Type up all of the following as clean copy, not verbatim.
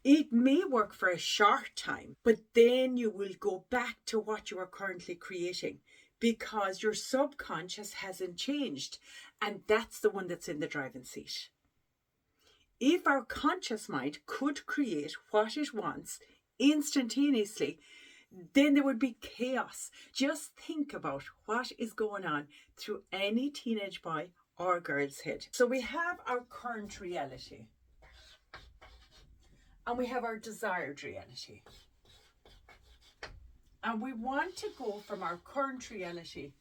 It may work for a short time, but then you will go back to what you are currently creating because your subconscious hasn't changed. And that's the one that's in the driving seat. If our conscious mind could create what it wants instantaneously, then there would be chaos. Just think about what is going on through any teenage boy or girl's head. So we have our current reality and we have our desired reality. And we want to go from our current reality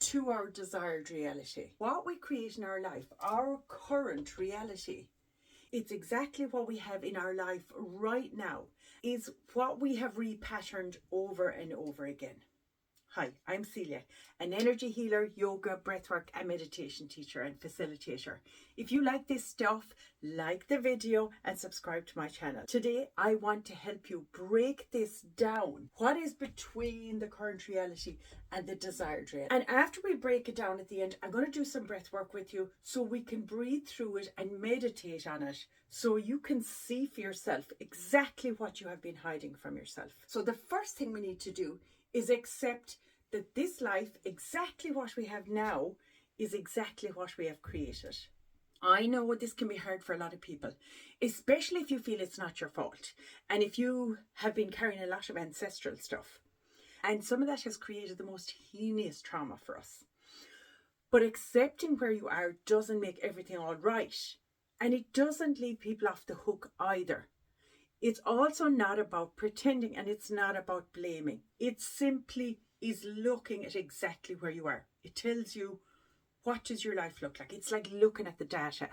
to our desired reality. What we create in our life, our current reality, it's exactly what we have in our life right now, is what we have repatterned over and over again. Hi, I'm Celia, an energy healer, yoga, breathwork and meditation teacher and facilitator. If you like this stuff, like the video and subscribe to my channel. Today, I want to help you break this down. What is between the current reality and the desired reality? And after we break it down at the end, I'm going to do some breath work with you so we can breathe through it and meditate on it so you can see for yourself exactly what you have been hiding from yourself. So the first thing we need to do is accept that this life, exactly what we have now, is exactly what we have created. I know this can be hard for a lot of people, especially if you feel it's not your fault and if you have been carrying a lot of ancestral stuff. And some of that has created the most heinous trauma for us. But accepting where you are doesn't make everything all right. And it doesn't leave people off the hook either. It's also not about pretending and it's not about blaming. It simply is looking at exactly where you are. It tells you, what does your life look like? It's like looking at the data.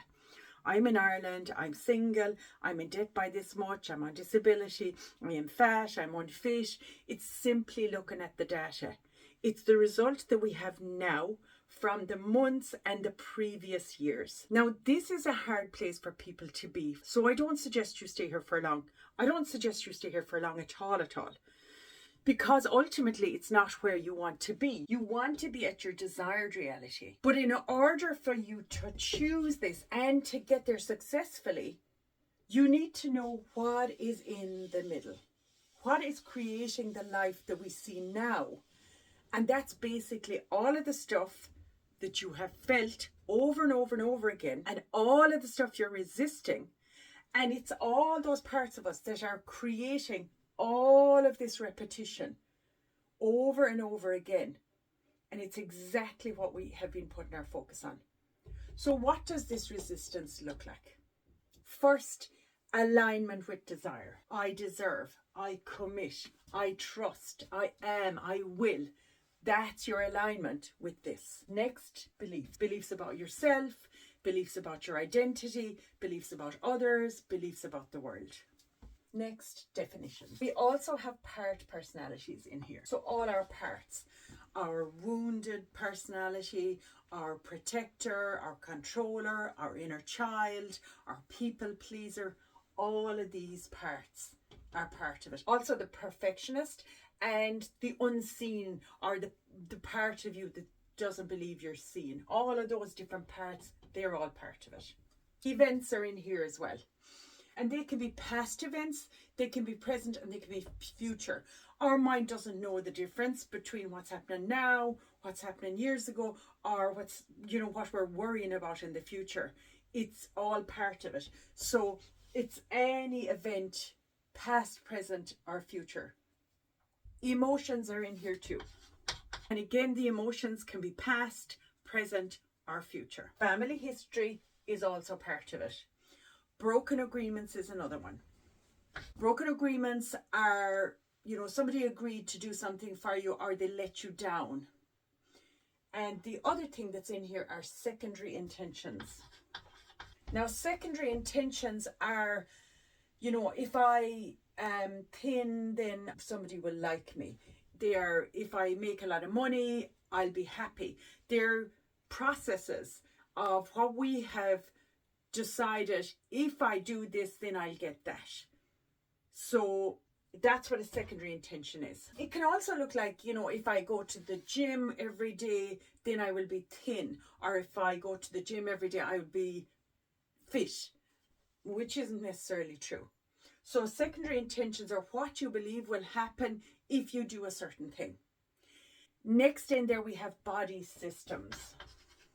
I'm in Ireland, I'm single, I'm in debt by this much, I'm on disability, I am fat, I'm unfit. It's simply looking at the data. It's the result that we have now from the months and the previous years. Now, this is a hard place for people to be. So I don't suggest you stay here for long. I don't suggest you stay here for long at all. Because ultimately, it's not where you want to be. You want to be at your desired reality. But in order for you to choose this and to get there successfully, you need to know what is in the middle. What is creating the life that we see now? And that's basically all of the stuff that you have felt over and over and over again, and all of the stuff you're resisting. And it's all those parts of us that are creating all of this repetition over and over again. And it's exactly what we have been putting our focus on. So what does this resistance look like? First, alignment with desire. I deserve, I commit, I trust, I am, I will. That's your alignment with this. Next, beliefs. Beliefs about yourself, beliefs about your identity, beliefs about others, beliefs about the world. Next, definitions. We also have part personalities in here. So all our parts, our wounded personality, our protector, our controller, our inner child, our people pleaser, all of these parts are part of it. Also the perfectionist and the unseen, or the part of you that doesn't believe you're seen. All of those different parts, they're all part of it. Events are in here as well. And they can be past events, they can be present, and they can be future. Our mind doesn't know the difference between what's happening now, what's happening years ago, or what's, what we're worrying about in the future. It's all part of it. So it's any event, past, present, or future. Emotions are in here too. And again, the emotions can be past, present, or future. Family history is also part of it. Broken agreements is another one. Broken agreements are, somebody agreed to do something for you or they let you down. And the other thing that's in here are secondary intentions. Now, secondary intentions are, if I am thin, then somebody will like me. If I make a lot of money, I'll be happy. They're processes of what we have decided, if I do this, then I'll get that. So that's what a secondary intention is. It can also look like, if I go to the gym every day, then I will be thin. Or if I go to the gym every day, I will be fit, which isn't necessarily true. So secondary intentions are what you believe will happen if you do a certain thing. Next in there we have body systems.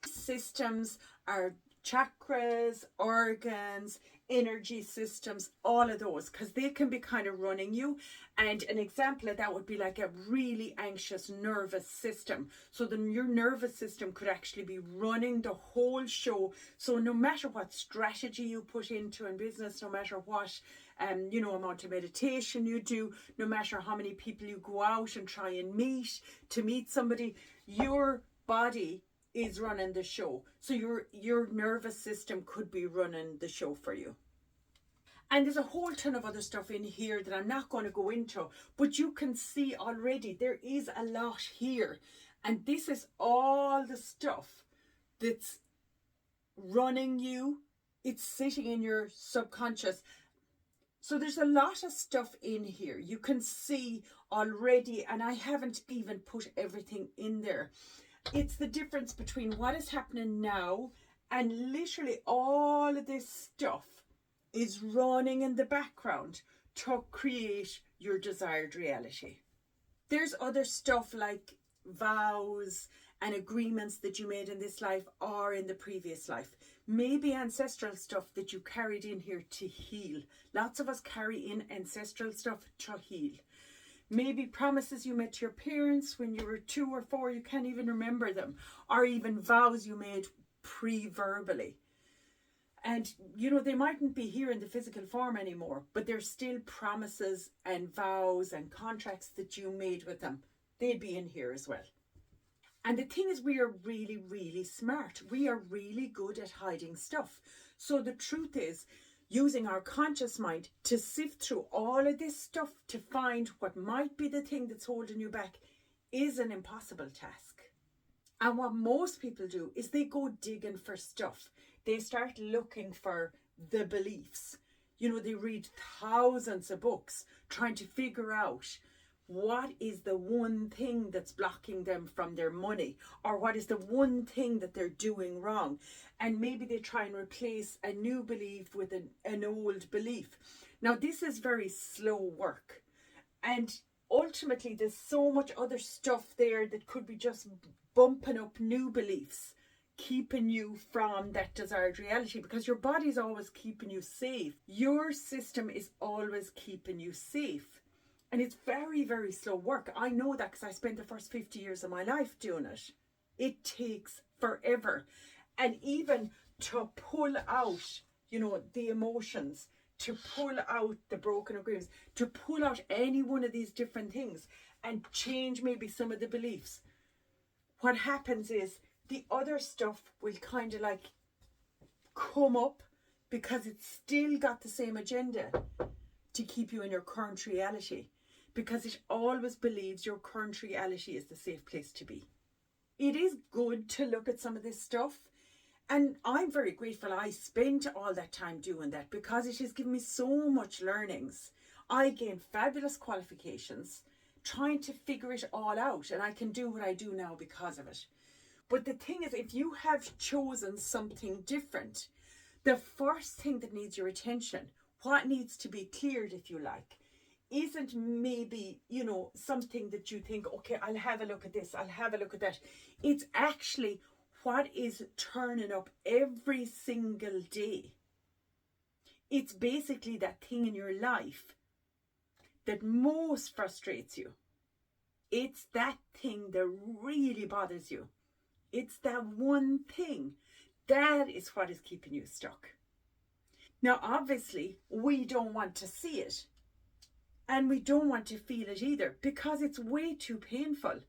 Systems are chakras, organs, energy systems, all of those, because they can be kind of running you. And an example of that would be like a really anxious nervous system. So then your nervous system could actually be running the whole show. So no matter what strategy you put into in business, no matter what amount of meditation you do, no matter how many people you go out and try and meet somebody, your body is running the show. So your nervous system could be running the show for you. And there's a whole ton of other stuff in here that I'm not going to go into, but you can see already there is a lot here. And this is all the stuff that's running you. It's sitting in your subconscious. So there's a lot of stuff in here. You can see already, and I haven't even put everything in there. It's the difference between what is happening now and literally all of this stuff is running in the background to create your desired reality. There's other stuff like vows and agreements that you made in this life or in the previous life. Maybe ancestral stuff that you carried in here to heal. Lots of us carry in ancestral stuff to heal. Maybe promises you made to your parents when you were 2 or 4, you can't even remember them. Or even vows you made pre-verbally. And, they mightn't be here in the physical form anymore, but they're still promises and vows and contracts that you made with them. They'd be in here as well. And the thing is, we are really, really smart. We are really good at hiding stuff. So the truth is, using our conscious mind to sift through all of this stuff to find what might be the thing that's holding you back is an impossible task. And what most people do is they go digging for stuff. They start looking for the beliefs. They read thousands of books trying to figure out what is the one thing that's blocking them from their money, or what is the one thing that they're doing wrong. And maybe they try and replace a new belief with an old belief. Now, this is very slow work. And ultimately, there's so much other stuff there that could be just bumping up new beliefs, keeping you from that desired reality, because your body's always keeping you safe. Your system is always keeping you safe. And it's very, very slow work. I know that because I spent the first 50 years of my life doing it. It takes forever. And even to pull out, the emotions, to pull out the broken agreements, to pull out any one of these different things and change maybe some of the beliefs. What happens is the other stuff will kind of like come up because it's still got the same agenda to keep you in your current reality, because it always believes your current reality is the safe place to be. It is good to look at some of this stuff, and I'm very grateful I spent all that time doing that, because it has given me so much learnings. I gained fabulous qualifications trying to figure it all out, and I can do what I do now because of it. But the thing is, if you have chosen something different, the first thing that needs your attention, what needs to be cleared, if you like, isn't maybe, something that you think, okay, I'll have a look at this, I'll have a look at that. It's actually what is turning up every single day. It's basically that thing in your life that most frustrates you. It's that thing that really bothers you. It's that one thing. That is what is keeping you stuck. Now, obviously, we don't want to see it. And we don't want to feel it either, because it's way too painful.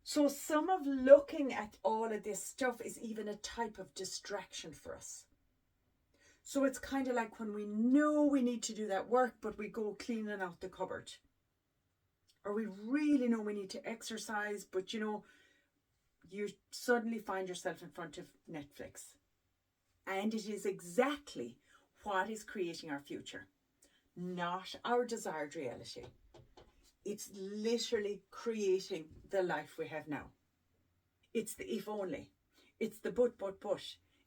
So some of looking at all of this stuff is even a type of distraction for us. So it's kind of like when we know we need to do that work, but we go cleaning out the cupboard. Or we really know we need to exercise, but you suddenly find yourself in front of Netflix. And it is exactly what is creating our future, not our desired reality. It's literally creating the life we have now. It's the if only. It's the but.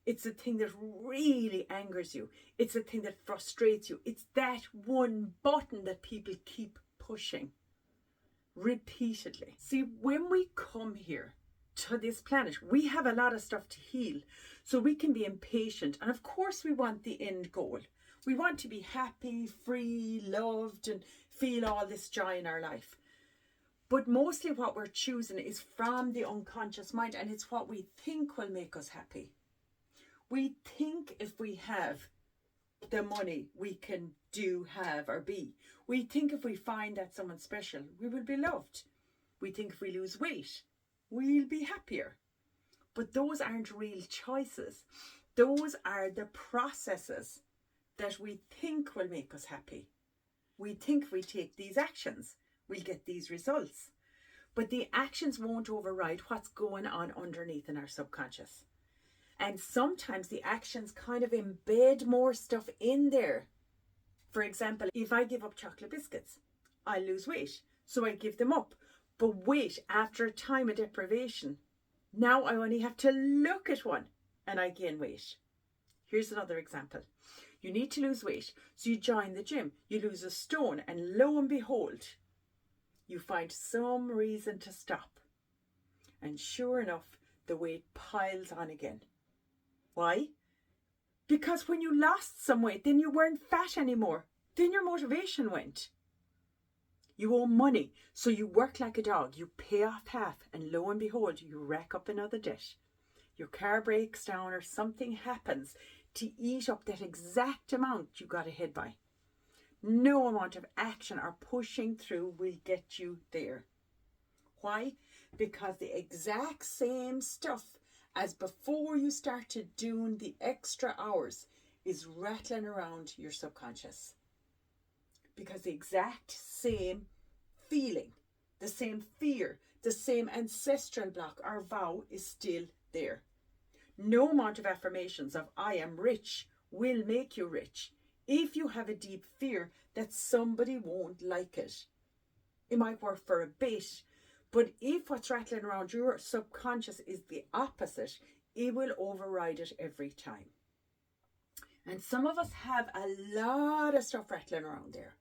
It's the thing that really angers you. It's the thing that frustrates you. It's that one button that people keep pushing repeatedly. See, when we come here to this planet, we have a lot of stuff to heal. So we can be impatient. And of course we want the end goal. We want to be happy, free, loved, and feel all this joy in our life. But mostly what we're choosing is from the unconscious mind, and it's what we think will make us happy. We think if we have the money, we can do, have, or be. We think if we find that someone special, we will be loved. We think if we lose weight, we'll be happier. But those aren't real choices. Those are the processes that we think will make us happy. We think if we take these actions, we'll get these results. But the actions won't override what's going on underneath in our subconscious. And sometimes the actions kind of embed more stuff in there. For example, if I give up chocolate biscuits, I lose weight. So I give them up. But wait, after a time of deprivation, now I only have to look at one and I gain weight. Here's another example. You need to lose weight, so you join the gym, you lose a stone, and lo and behold, you find some reason to stop. And sure enough, the weight piles on again. Why? Because when you lost some weight, then you weren't fat anymore. Then your motivation went. You owe money, so you work like a dog. You pay off half, and lo and behold, you rack up another debt. Your car breaks down or something happens to eat up that exact amount you got ahead by. No amount of action or pushing through will get you there. Why? Because the exact same stuff as before you started doing the extra hours is rattling around your subconscious. Because the exact same feeling, the same fear, the same ancestral block or vow is still there. No amount of affirmations of I am rich will make you rich if you have a deep fear that somebody won't like it. It might work for a bit, but if what's rattling around your subconscious is the opposite, it will override it every time. And some of us have a lot of stuff rattling around there.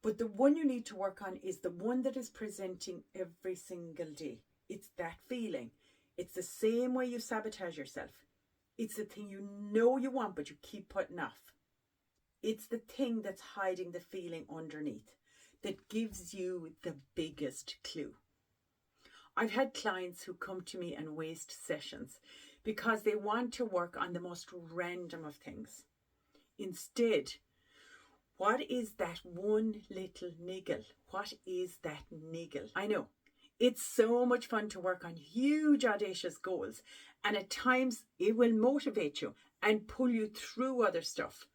But the one you need to work on is the one that is presenting every single day. It's that feeling. It's the same way you sabotage yourself. It's the thing you know you want, but you keep putting off. It's the thing that's hiding the feeling underneath that gives you the biggest clue. I've had clients who come to me and waste sessions because they want to work on the most random of things. Instead, what is that one little niggle? What is that niggle? I know. It's so much fun to work on huge audacious goals, and at times it will motivate you and pull you through other stuff.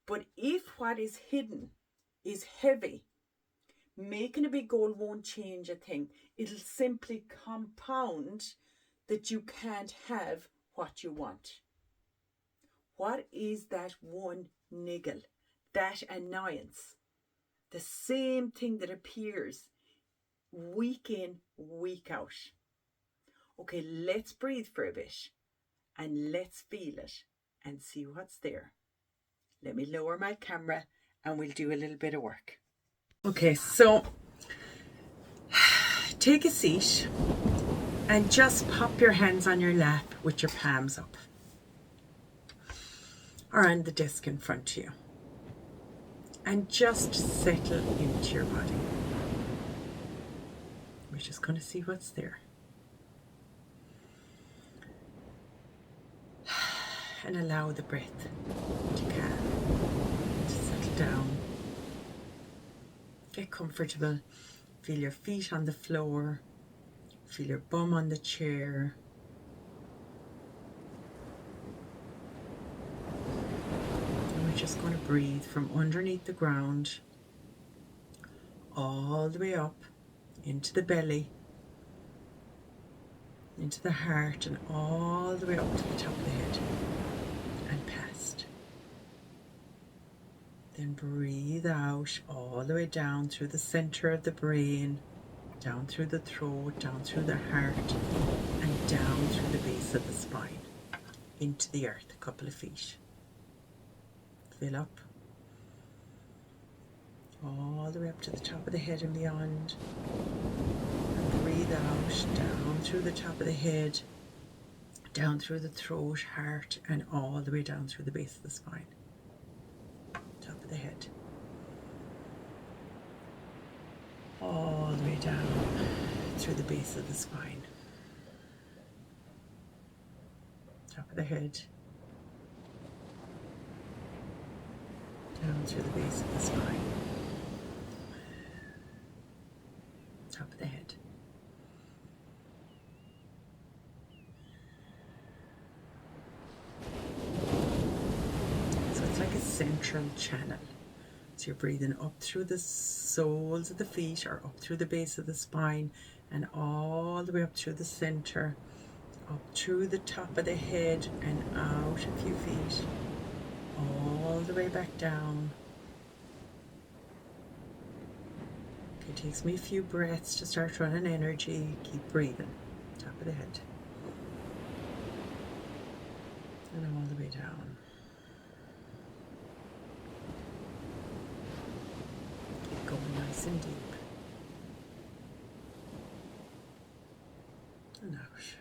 But if what is hidden is heavy, making a big goal won't change a thing. It'll simply compound that you can't have what you want. What is that one niggle, that annoyance? The same thing that appears week in, week out. Okay, let's breathe for a bit and let's feel it and see what's there. Let me lower my camera and we'll do a little bit of work. Okay, so take a seat and just pop your hands on your lap with your palms up or on the desk in front of you and just settle into your body. We're just going to see what's there. And allow the breath to calm, to settle down. Get comfortable. Feel your feet on the floor. Feel your bum on the chair. And we're just going to breathe from underneath the ground all the way up into the belly, into the heart, and all the way up to the top of the head and past. Then breathe out all the way down through the center of the brain, down through the throat, down through the heart, and down through the base of the spine. into the earth, a couple of feet. Fill up all the way up to the top of the head and beyond. And breathe out, down through the top of the head, down through the throat, heart, and all the way down through the base of the spine. Top of the head. All the way down through the base of the spine. Top of the head. Down through the base of the spine. Top of the head. So it's like a central channel. So you're breathing up through the soles of the feet or up through the base of the spine and all the way up through the center, up through the top of the head and out a few feet, all the way back down. Okay, it takes me a few breaths to start running energy. Keep breathing. Top of the head. And all the way down. Going nice and deep. And out.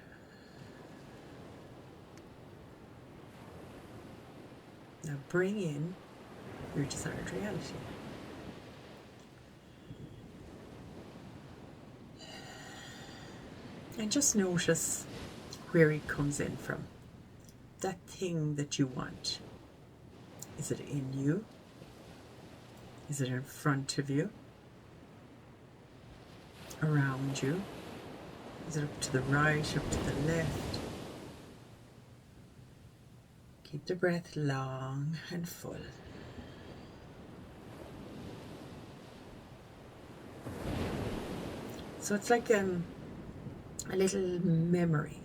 Now bring in your desired reality. And just notice where it comes in from. That thing that you want. Is it in you? Is it in front of you? Around you? Is it up to the right, up to the left? Keep the breath long and full. So it's like a little memory.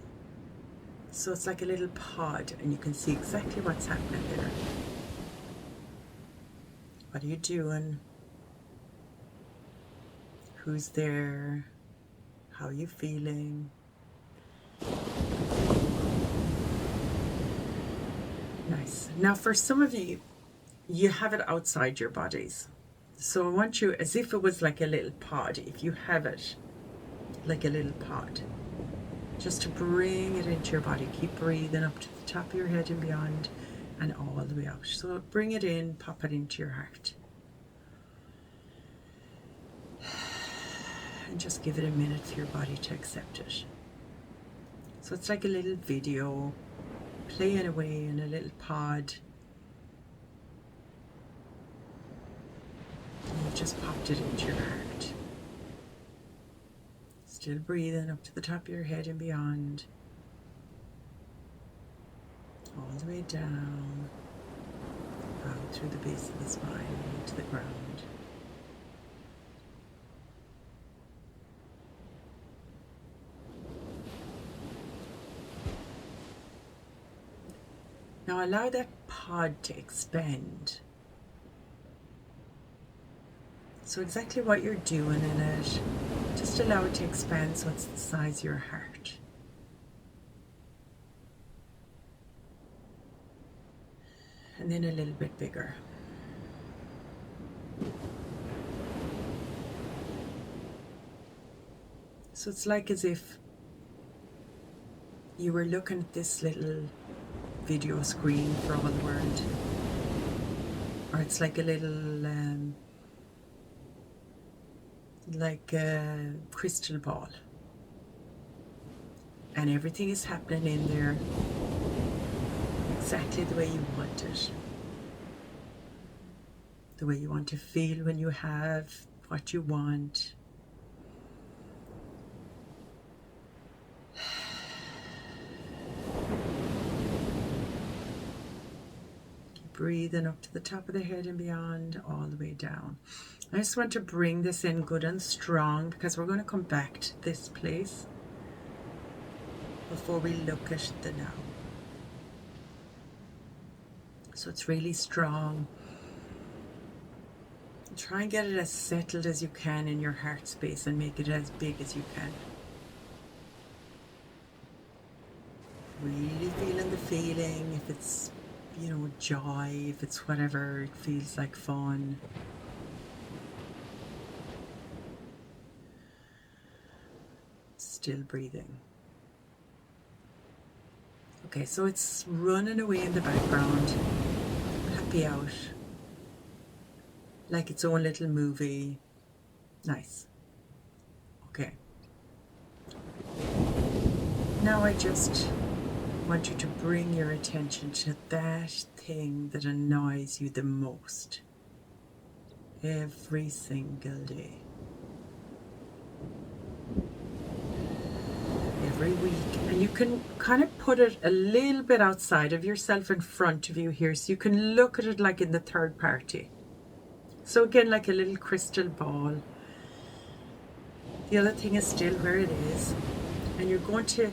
So it's like a little pod and you can see exactly what's happening there. What are you doing? Who's there? How are you feeling? Nice. Now for some of you, you have it outside your bodies. So I want you, as if it was like a little pod, if you have it like a little pod, just to bring it into your body. Keep breathing up to the top of your head and beyond and all the way out. So bring it in, pop it into your heart. And just give it a minute for your body to accept it. So it's like a little video playing away in a little pod. And you've just popped it into your heart. Still breathing up to the top of your head and beyond. All the way down. Out through the base of the spine into the ground. Now allow that pod to expand. So exactly what you're doing in it, just allow it to expand so it's the size of your heart. And then a little bit bigger. So it's like as if you were looking at this little video screen for all the world, or it's like a little like a crystal ball, and everything is happening in there exactly the way you want it, the way you want to feel when you have what you want. Breathing up to the top of the head and beyond, all the way down. I just want to bring this in good and strong because we're going to come back to this place before we look at the now. So it's really strong. Try and get it as settled as you can in your heart space and make it as big as you can. Really feeling the feeling, if it's, you know, joy, if it's whatever, it feels like fun. Still breathing. Okay, so it's running away in the background, happy out, like its own little movie. Nice. Okay. Now I just want you to bring your attention to that thing that annoys you the most every single day. Every week. And you can kind of put it a little bit outside of yourself, in front of you here, so you can look at it like in the third party. So again, like a little crystal ball. The other thing is still where it is, and you're going to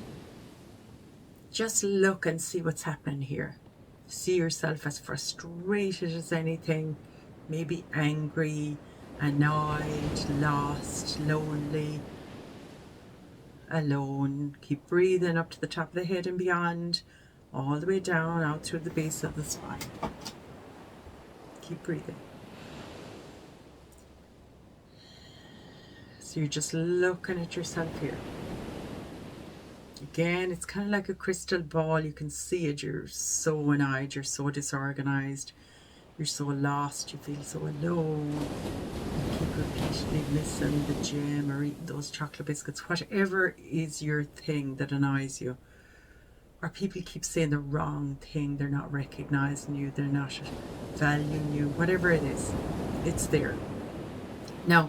just look and see what's happening here. See yourself as frustrated as anything, maybe angry, annoyed, lost, lonely, alone. Keep breathing up to the top of the head and beyond, all the way down, out through the base of the spine. Keep breathing. So you're just looking at yourself here. Again, it's kind of like a crystal ball. You can see it. You're so annoyed. You're so disorganized. You're so lost. You feel so alone. You keep repeatedly missing the gym or eating those chocolate biscuits. Whatever is your thing that annoys you. Or people keep saying the wrong thing. They're not recognizing you. They're not valuing you. Whatever it is, it's there. Now,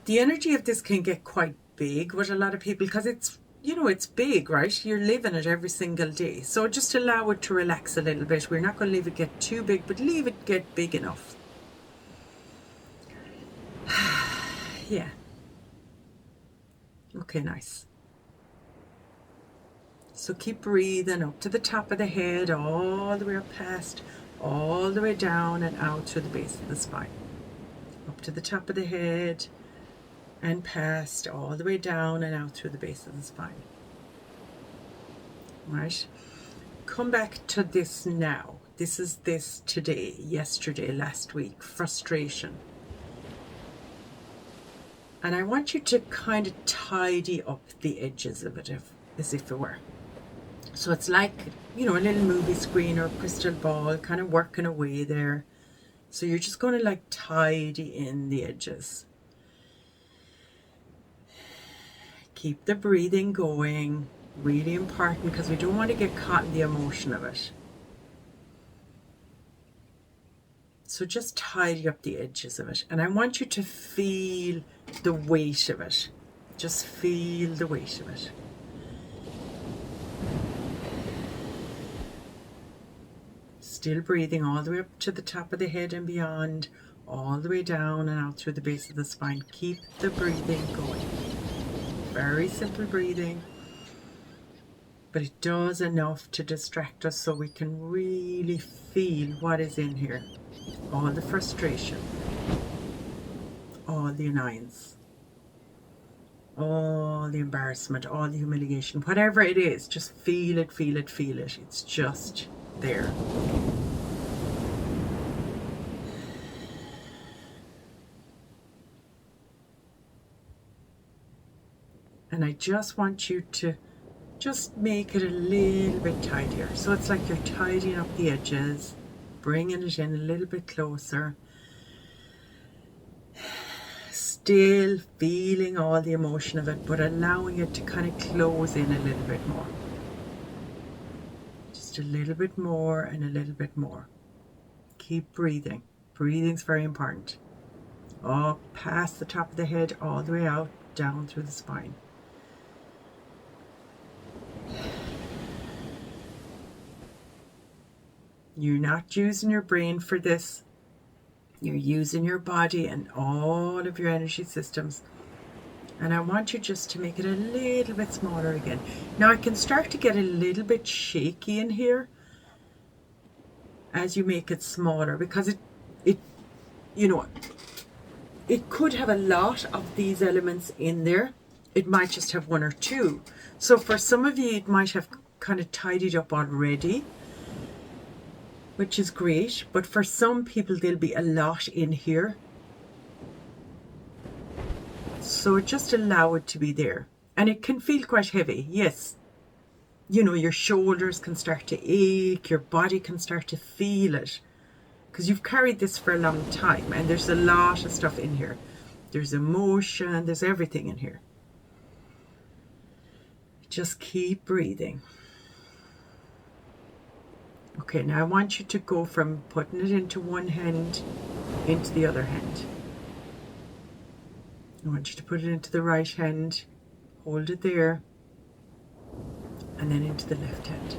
the energy of this can get quite big with a lot of people because it's, you know, it's big, right? You're living it every single day. So just allow it to relax a little bit. We're not going to leave it get too big, but leave it get big enough. Yeah. Okay, nice. So keep breathing up to the top of the head, all the way up past, all the way down and out through the base of the spine. Up to the top of the head and past, all the way down and out through the base of the spine. Right? Come back to this now. This is this today, yesterday, last week, frustration. And I want you to kind of tidy up the edges of it, as if it were. So it's like, you know, a little movie screen or a crystal ball kind of working away there. So you're just going to like tidy in the edges. Keep the breathing going, really important, because we don't want to get caught in the emotion of it. So just tidy up the edges of it. And I want you to feel the weight of it. Just feel the weight of it. Still breathing all the way up to the top of the head and beyond, all the way down and out through the base of the spine. Keep the breathing going. Very simple breathing, but it does enough to distract us so we can really feel what is in here. All the frustration, all the annoyance, all the embarrassment, all the humiliation, whatever it is, just feel it, feel it, feel it. It's just there. And I just want you to just make it a little bit tidier. So it's like you're tidying up the edges, bringing it in a little bit closer. Still feeling all the emotion of it, but allowing it to kind of close in a little bit more. Just a little bit more and a little bit more. Keep breathing. Breathing's very important. Up past the top of the head, all the way out, down through the spine. You're not using your brain for this. You're using your body and all of your energy systems. And I want you just to make it a little bit smaller again. Now I can start to get a little bit shaky in here as you make it smaller, because it you know, it could have a lot of these elements in there. It might just have one or two. So for some of you, it might have kind of tidied up already, which is great. But for some people, there'll be a lot in here. So just allow it to be there. And it can feel quite heavy, yes. You know, your shoulders can start to ache, your body can start to feel it. Because you've carried this for a long time, and there's a lot of stuff in here. There's emotion, there's everything in here. Just keep breathing. Okay, now I want you to go from putting it into one hand into the other hand. I want you to put it into the right hand, hold it there, and then into the left hand.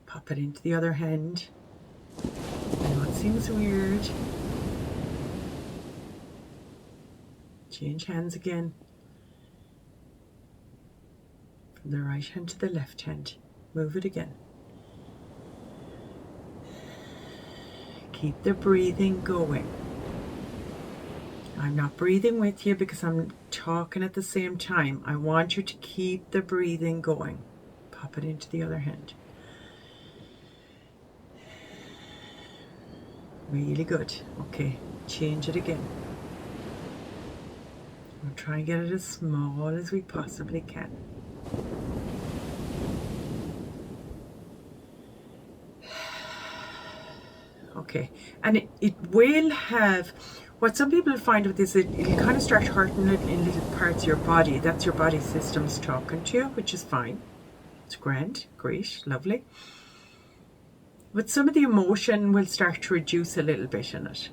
Pop it into the other hand. I know it seems weird. Change hands again. From the right hand to the left hand. Move it again. Keep the breathing going. I'm not breathing with you because I'm talking at the same time. I want you to keep the breathing going. Pop it into the other hand. Really good. Okay, change it again. We'll try and get it as small as we possibly can. Okay, and it will have, what some people find with this, it'll kind of start hurting it in little parts of your body. That's your body system's talking to you, which is fine. It's grand, great, lovely. But some of the emotion will start to reduce a little bit in it.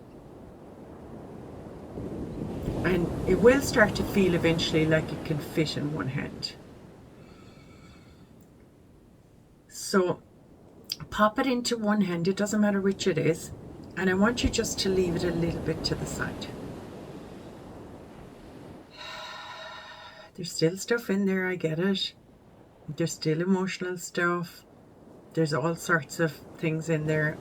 And it will start to feel eventually like it can fit in one hand. So pop it into one hand, it doesn't matter which it is. And I want you just to leave it a little bit to the side. There's still stuff in there, I get it. There's still emotional stuff. There's all sorts of things in there.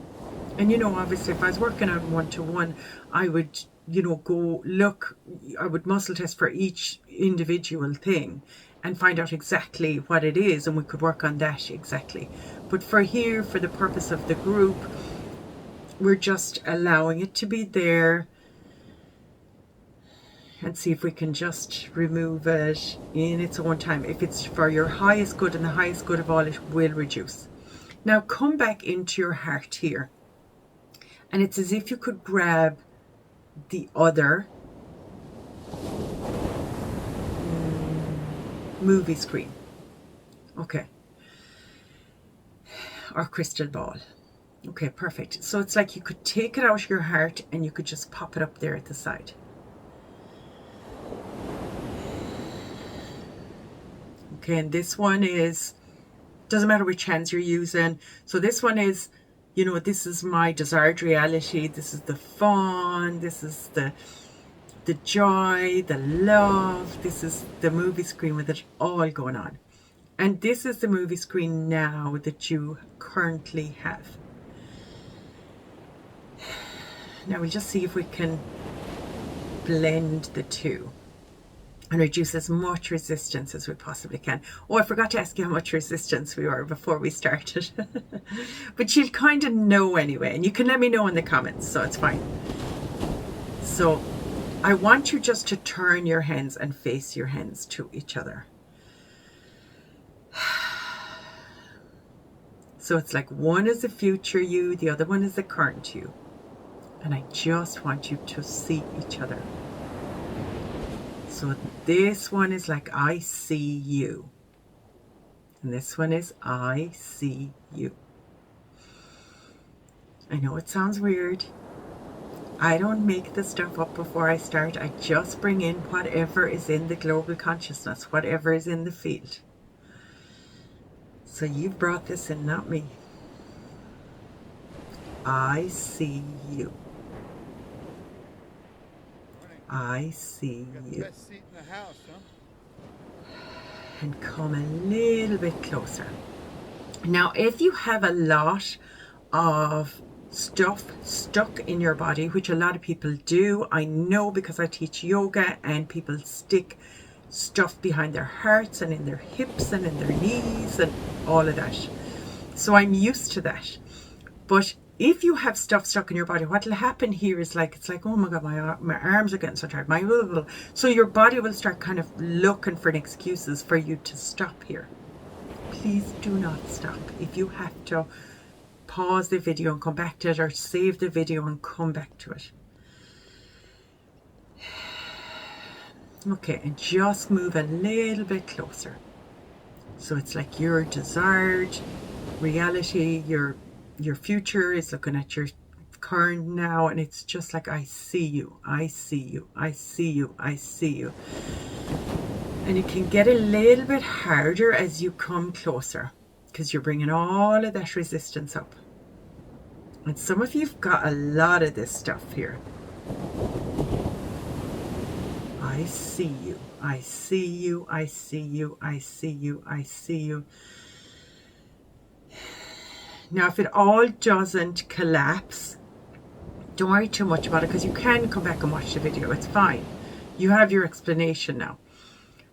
And you know, obviously if I was working on one-to-one, I would, you know, go look, I would muscle test for each individual thing and find out exactly what it is, and we could work on that exactly. But for here, for the purpose of the group, we're just allowing it to be there and see if we can just remove it in its own time. If it's for your highest good and the highest good of all, it will reduce. Now come back into your heart here, and it's as if you could grab the other movie screen, okay, or crystal ball. Okay, perfect. So it's like you could take it out of your heart and you could just pop it up there at the side. Okay, and this one is, doesn't matter which hands you're using. So this one is, you know, this is my desired reality. This is the fun. This is the joy, the love. This is the movie screen with it all going on. And this is the movie screen now that you currently have. Now we'll just see if we can blend the two and reduce as much resistance as we possibly can. Oh, I forgot to ask you how much resistance we were before we started. But you'll kind of know anyway, and you can let me know in the comments, so it's fine. So I want you just to turn your hands and face your hands to each other. So it's like one is the future you, the other one is the current you. And I just want you to see each other. So this one is like, I see you. And this one is, I see you. I know it sounds weird. I don't make the stuff up before I start. I just bring in whatever is in the global consciousness, whatever is in the field. So you've brought this in, not me. I see you. I see you. Best seat in the house, huh? And come a little bit closer. Now, if you have a lot of stuff stuck in your body, which a lot of people do. I know because I teach yoga and people stick stuff behind their hearts and in their hips and in their knees and all of that. So I'm used to that. But if you have stuff stuck in your body, what will happen here is it's like, oh my God, my arms are getting so tired. So your body will start kind of looking for excuses for you to stop here. Please do not stop. If you have to, pause the video and come back to it, or save the video and come back to it. Okay, and just move a little bit closer. So it's like your desired reality, your future is looking at your current now, and it's just like, I see you, I see you, I see you, I see you. And it can get a little bit harder as you come closer, because you're bringing all of that resistance up. And some of you've got a lot of this stuff here. I see you, I see you, I see you, I see you, I see you. Now, if it all doesn't collapse, don't worry too much about it, because you can come back and watch the video. It's fine. You have your explanation now.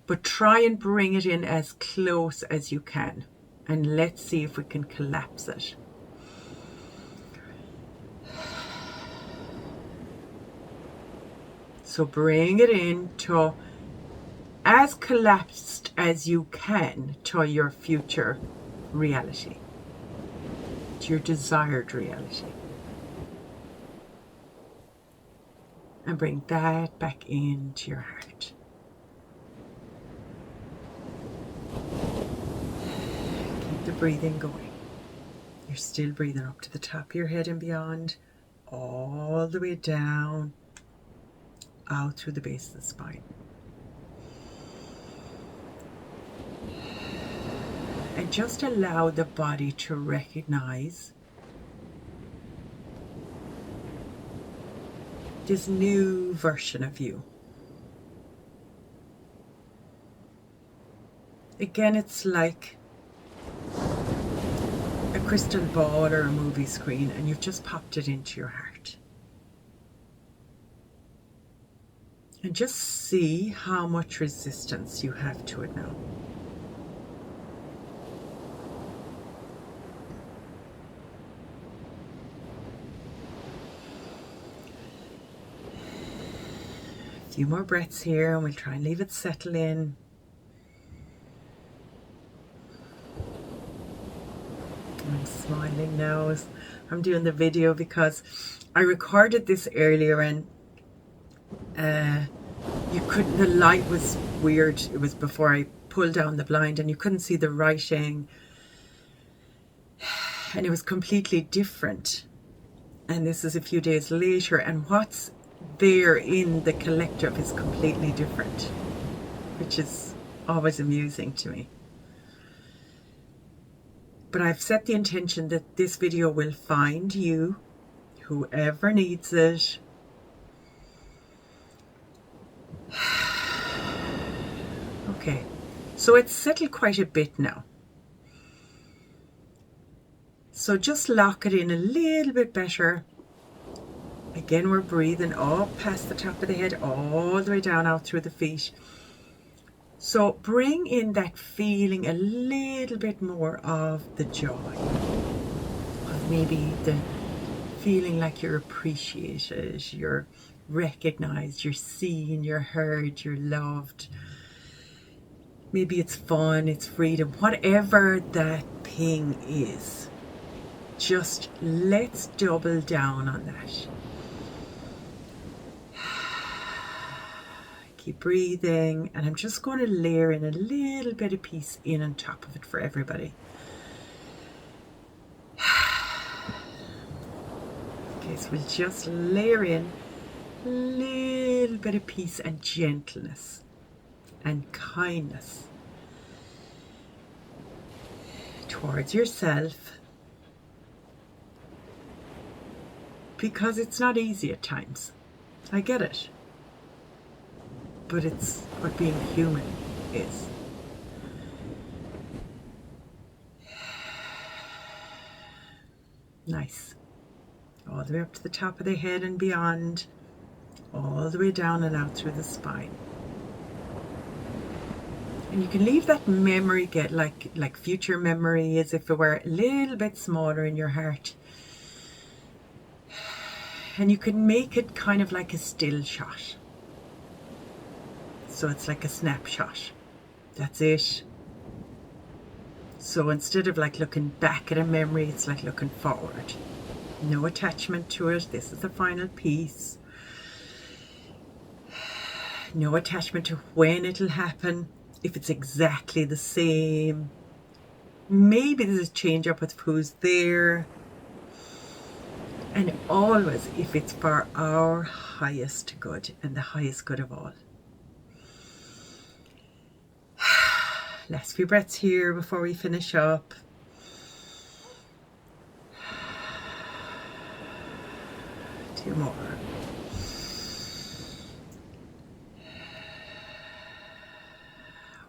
But try and bring it in as close as you can. And let's see if we can collapse it. So bring it in to as collapsed as you can to your future reality, to your desired reality. And bring that back into your heart. Keep the breathing going. You're still breathing up to the top of your head and beyond, all the way down, out through the base of the spine. And just allow the body to recognize this new version of you. Again, it's like a crystal ball or a movie screen, and you've just popped it into your heart. And just see how much resistance you have to it now. A few more breaths here, and we'll try and leave it settle in. I'm smiling now as I'm doing the video, because I recorded this earlier, and you couldn't, the light was weird. It was before I pulled down the blind, and you couldn't see the writing, and it was completely different. And this is a few days later, and what's there in the collective is completely different, which is always amusing to me. But I've set the intention that this video will find you, whoever needs it. Okay, so it's settled quite a bit now. So just lock it in a little bit better. Again, we're breathing up past the top of the head, all the way down out through the feet. So bring in that feeling a little bit more of the joy, of maybe the feeling like you're appreciated, you're recognized, you're seen, you're heard, you're loved. Maybe it's fun, it's freedom, whatever that thing is. Just let's double down on that. Keep breathing, and I'm just going to layer in a little bit of peace in on top of it for everybody. Okay, so we'll just layer in a little bit of peace and gentleness and kindness towards yourself, because it's not easy at times. I get it. But it's what being human is. Nice. all the way up to the top of the head and beyond, all the way down and out through the spine. And you can leave that memory get like future memory as if it were a little bit smaller in your heart. And you can make it kind of like a still shot. So it's like a snapshot. That's it. So instead of like looking back at a memory, it's like looking forward. No attachment to it. This is the final piece. No attachment to when it'll happen. If it's exactly the same. Maybe there's a change up with who's there. And always if it's for our highest good and the highest good of all. Last few breaths here before we finish up. Two more.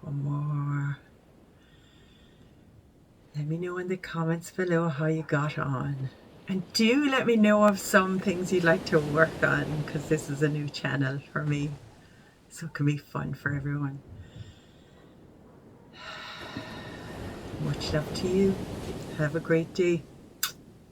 One more. Let me know in the comments below how you got on. And do let me know of some things you'd like to work on, because this is a new channel for me. So it can be fun for everyone. Much love to you. Have a great day.